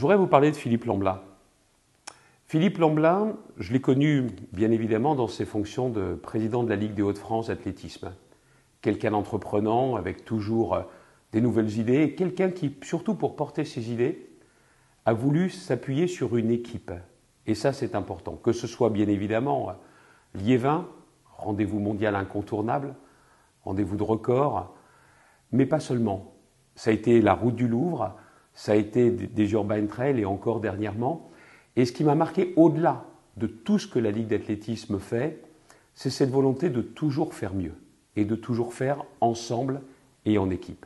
Je voudrais vous parler de Philippe Lamblin. Philippe Lamblin, je l'ai connu bien évidemment dans ses fonctions de président de la Ligue des Hauts-de-France d'athlétisme. Quelqu'un d'entreprenant avec toujours des nouvelles idées, et quelqu'un qui, surtout pour porter ses idées, a voulu s'appuyer sur une équipe. Et ça, c'est important. Que ce soit bien évidemment Liévin, rendez-vous mondial incontournable, rendez-vous de record, mais pas seulement. Ça a été la route du Louvre, ça a été des Urban Trails et encore dernièrement. Et ce qui m'a marqué au-delà de tout ce que la Ligue d'athlétisme fait, c'est cette volonté de toujours faire mieux et de toujours faire ensemble et en équipe.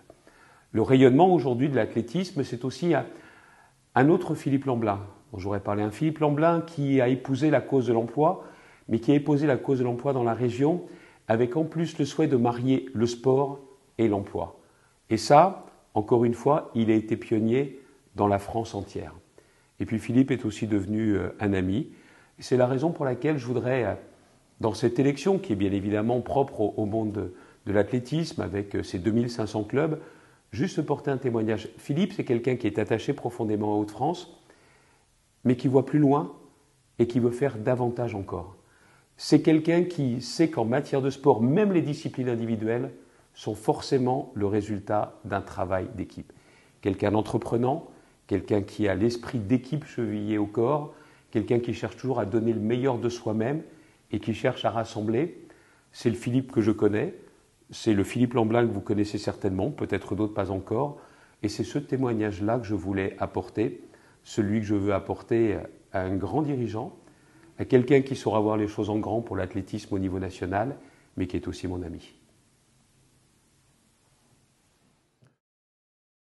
Le rayonnement aujourd'hui de l'athlétisme, c'est aussi un autre Philippe Lamblin. J'aurais parlé d'un Philippe Lamblin qui a épousé la cause de l'emploi, mais qui a épousé la cause de l'emploi dans la région, avec en plus le souhait de marier le sport et l'emploi. Et ça, encore une fois, il a été pionnier dans la France entière. Et puis Philippe est aussi devenu un ami. C'est la raison pour laquelle je voudrais, dans cette élection, qui est bien évidemment propre au monde de l'athlétisme, avec ses 2500 clubs, juste porter un témoignage. Philippe, c'est quelqu'un qui est attaché profondément à Hauts-de-France, mais qui voit plus loin et qui veut faire davantage encore. C'est quelqu'un qui sait qu'en matière de sport, même les disciplines individuelles sont forcément le résultat d'un travail d'équipe. Quelqu'un d'entreprenant, quelqu'un qui a l'esprit d'équipe chevillé au corps, quelqu'un qui cherche toujours à donner le meilleur de soi-même et qui cherche à rassembler. C'est le Philippe que je connais, c'est le Philippe Lamblin que vous connaissez certainement, peut-être d'autres pas encore, et c'est ce témoignage-là que je voulais apporter, celui que je veux apporter à un grand dirigeant, à quelqu'un qui saura voir les choses en grand pour l'athlétisme au niveau national, mais qui est aussi mon ami.